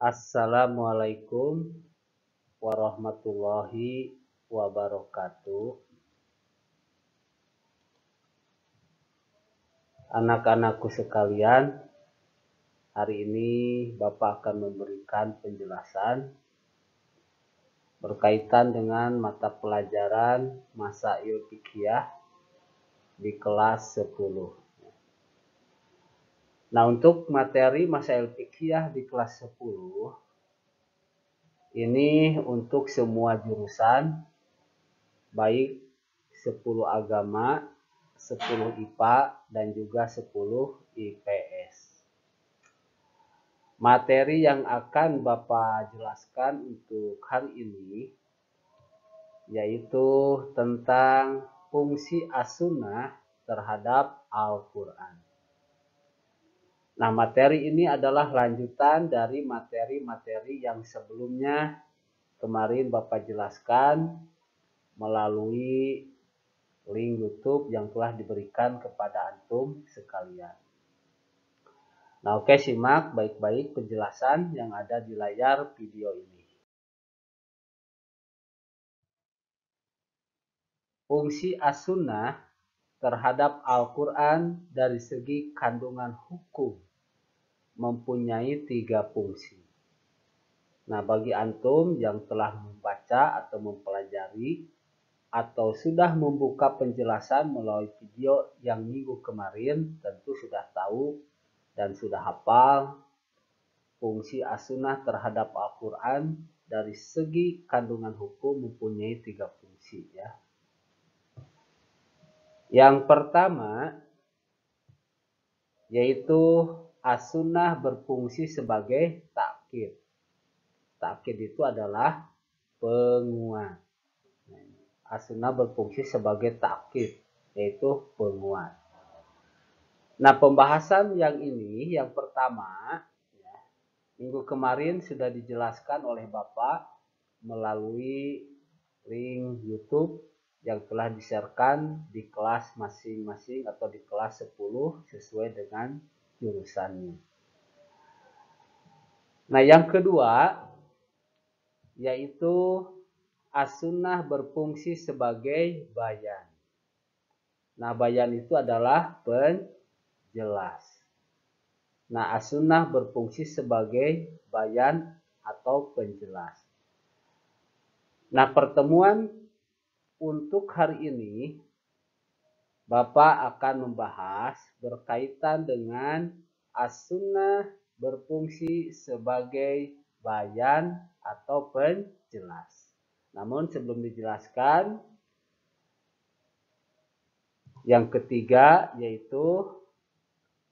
Assalamualaikum warahmatullahi wabarakatuh. Anak-anakku sekalian, hari ini Bapak akan memberikan penjelasan berkaitan dengan mata pelajaran Masail Fiqhiyah di kelas 10. Nah, untuk materi Masail Fiqhiyah di kelas 10 ini untuk semua jurusan, baik 10 agama, 10 IPA, dan juga 10 IPS. Materi yang akan Bapak jelaskan untuk hari ini yaitu tentang fungsi as-sunnah terhadap Al-Quran. Nah, materi ini adalah lanjutan dari materi-materi yang sebelumnya kemarin Bapak jelaskan melalui link YouTube yang telah diberikan kepada antum sekalian. Nah, oke, simak baik-baik penjelasan yang ada di layar video ini. Fungsi as-sunnah terhadap Al-Quran dari segi kandungan hukum mempunyai 3 fungsi. Nah, bagi antum yang telah membaca atau mempelajari atau sudah membuka penjelasan melalui video yang minggu kemarin, tentu sudah tahu dan sudah hafal fungsi as-sunnah terhadap Al-Quran dari segi kandungan hukum mempunyai 3 fungsi ya. Yang pertama yaitu as-sunnah berfungsi sebagai takkid. Takkid itu adalah penguat. As-sunnah berfungsi sebagai takkid, yaitu penguat. Nah, pembahasan yang ini yang pertama ya, minggu kemarin sudah dijelaskan oleh Bapak melalui link YouTube yang telah di-sharekan di kelas masing-masing atau di kelas 10 sesuai dengan jurusannya. Nah, yang kedua yaitu as-sunnah berfungsi sebagai bayan. Nah, bayan itu adalah penjelas. Nah, as-sunnah berfungsi sebagai bayan atau penjelas. Nah, pertemuan untuk hari ini Bapak akan membahas berkaitan dengan as-sunnah berfungsi sebagai bayan atau penjelas. Namun sebelum dijelaskan, yang ketiga yaitu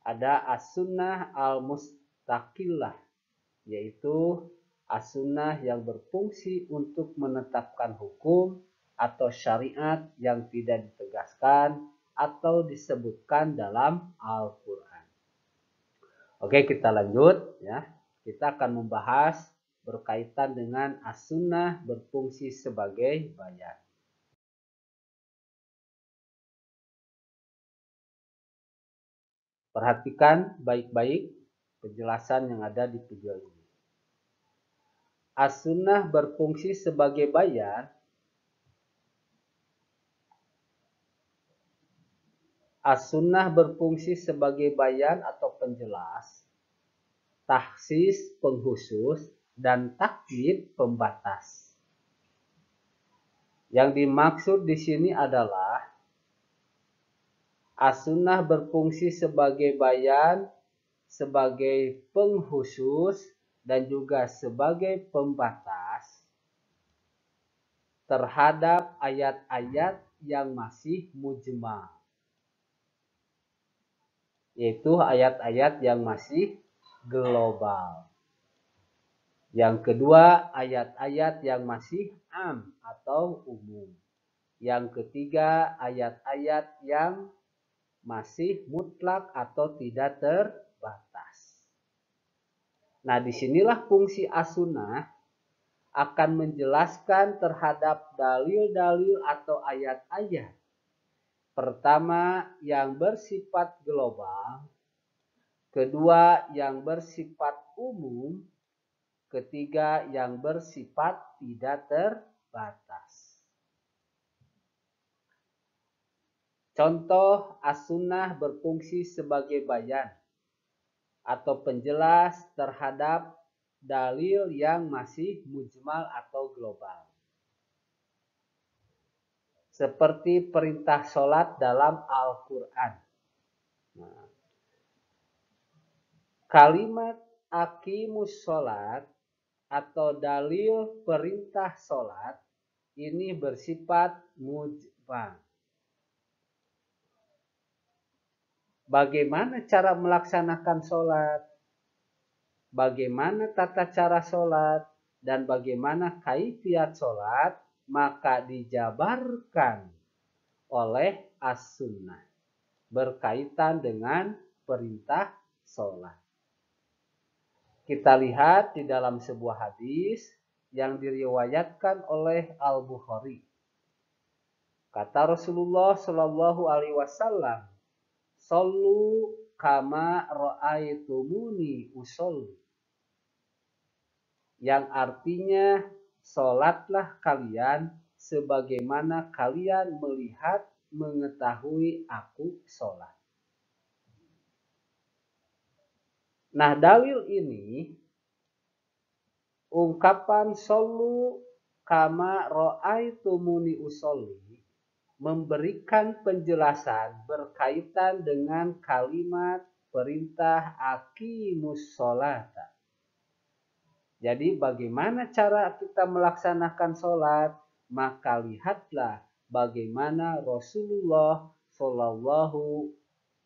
ada as-sunnah al-mustaqillah, yaitu as-sunnah yang berfungsi untuk menetapkan hukum atau syariat yang tidak ditegaskan atau disebutkan dalam Al-Quran. Oke, kita lanjut ya. Kita akan membahas berkaitan dengan as-sunnah berfungsi sebagai bayan. Perhatikan baik-baik penjelasan yang ada di video ini. As-sunnah berfungsi sebagai bayan. As-sunnah berfungsi sebagai bayan atau penjelas, takhsis pengkhusus, dan takyid pembatas. Yang dimaksud di sini adalah as-sunnah berfungsi sebagai bayan, sebagai pengkhusus, dan juga sebagai pembatas terhadap ayat-ayat yang masih mujmal, yaitu ayat-ayat yang masih global. Yang kedua, ayat-ayat yang masih am atau umum. Yang ketiga, ayat-ayat yang masih mutlak atau tidak terbatas. Nah, disinilah fungsi as-sunnah akan menjelaskan terhadap dalil-dalil atau ayat-ayat. Pertama, yang bersifat global. Kedua, yang bersifat umum. Ketiga, yang bersifat tidak terbatas. Contoh, as-sunnah berfungsi sebagai bayan atau penjelas terhadap dalil yang masih mujmal atau global. Seperti perintah sholat dalam Al-Quran. Nah, kalimat aqimus sholat atau dalil perintah sholat ini bersifat mujmal. Bagaimana cara melaksanakan sholat? Bagaimana tata cara sholat? Dan bagaimana kaifiat sholat? Maka dijabarkan oleh as-sunnah berkaitan dengan perintah sholat. Kita lihat di dalam sebuah hadis yang diriwayatkan oleh Al-Bukhari. Kata Rasulullah Shallallahu Alaihi Wasallam, "Shollu kama ra'aitumuni usolli." Yang artinya, sholatlah kalian sebagaimana kalian melihat mengetahui aku sholat. Nah, dalil ini, ungkapan shollu kama ra'aitumuni usolli, memberikan penjelasan berkaitan dengan kalimat perintah aqimus sholata. Jadi bagaimana cara kita melaksanakan sholat? Maka lihatlah bagaimana Rasulullah Shallallahu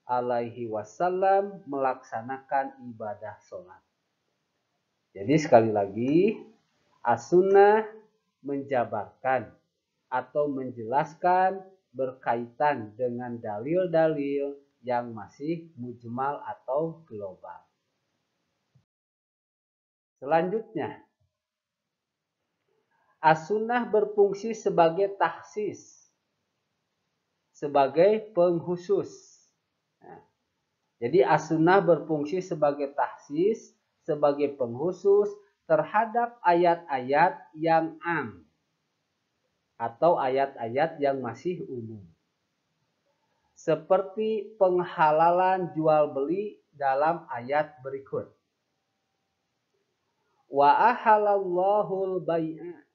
Alaihi Wasallam melaksanakan ibadah sholat. Jadi sekali lagi, as-sunnah menjabarkan atau menjelaskan berkaitan dengan dalil-dalil yang masih mujmal atau global. Selanjutnya, as-sunnah berfungsi sebagai takhsis, sebagai pengkhusus. Nah, jadi as-sunnah berfungsi sebagai takhsis, sebagai pengkhusus terhadap ayat-ayat yang am atau ayat-ayat yang masih umum. Seperti penghalalan jual beli dalam ayat berikut. Wa ahalallahul bai'a,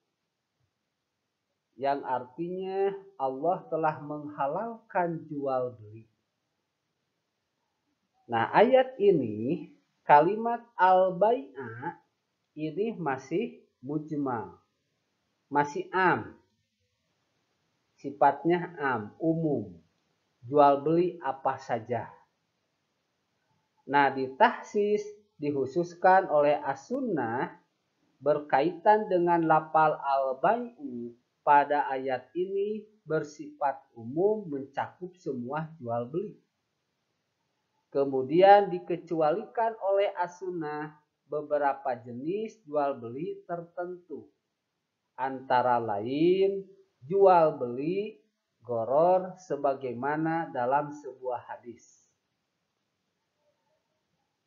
yang artinya Allah telah menghalalkan jual beli. Nah, ayat ini, kalimat al-bai'a ini masih mujmal, masih am, sifatnya am, umum, jual beli apa saja. Nah, ditahsis, dikhususkan oleh as-sunnah berkaitan dengan lafal al-bai'u pada ayat ini bersifat umum, mencakup semua jual beli. Kemudian dikecualikan oleh as-sunnah beberapa jenis jual beli tertentu. Antara lain jual beli gharar sebagaimana dalam sebuah hadis.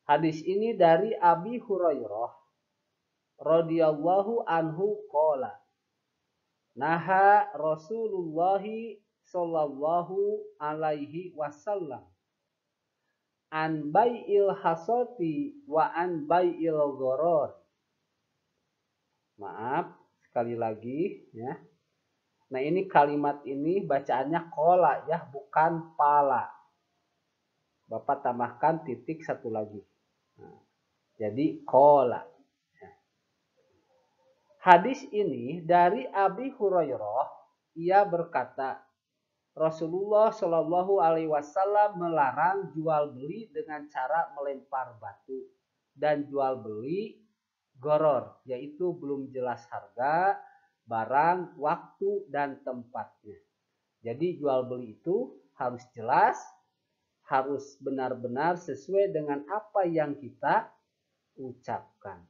Hadis ini dari Abi Hurairah radhiyallahu anhu qala, naha Rasulullah sallallahu alaihi wasallam an bai'il hasati wa an bai'il gharar. Maaf, sekali lagi ya. Nah, ini kalimat ini bacaannya qala ya, bukan pala. Bapak tambahkan titik satu lagi. Nah, jadi qala. Hadis ini dari Abi Hurairah, ia berkata, Rasulullah Shallallahu Alaihi Wasallam melarang jual beli dengan cara melempar batu dan jual beli gharar, yaitu belum jelas harga, barang, waktu, dan tempatnya. Jadi jual beli itu harus jelas, harus benar-benar sesuai dengan apa yang kita ucapkan.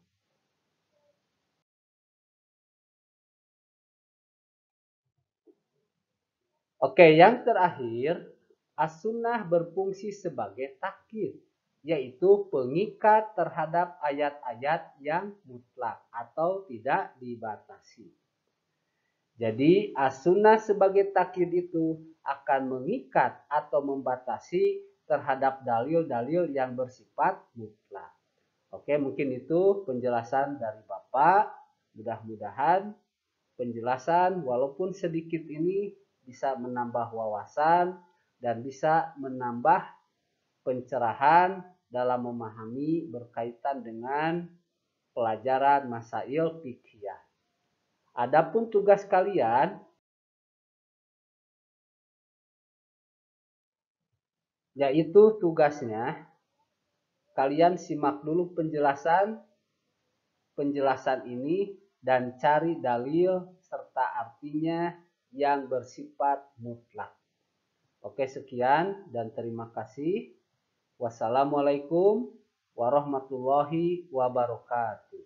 Oke, yang terakhir, as-sunnah berfungsi sebagai takkid. yaitu pengikat terhadap ayat-ayat yang mutlak atau tidak dibatasi. Jadi as-sunnah sebagai takyid itu akan mengikat atau membatasi terhadap dalil-dalil yang bersifat mutlak. Oke, mungkin itu penjelasan dari Bapak. Mudah-mudahan penjelasan walaupun sedikit ini bisa menambah wawasan dan bisa menambah pencerahan dalam memahami berkaitan dengan pelajaran masail fiqhiyah. Adapun tugas kalian, yaitu tugasnya kalian simak dulu penjelasan ini dan cari dalil serta artinya yang bersifat mutlak. Oke, sekian dan terima kasih. Wassalamualaikum warahmatullahi wabarakatuh.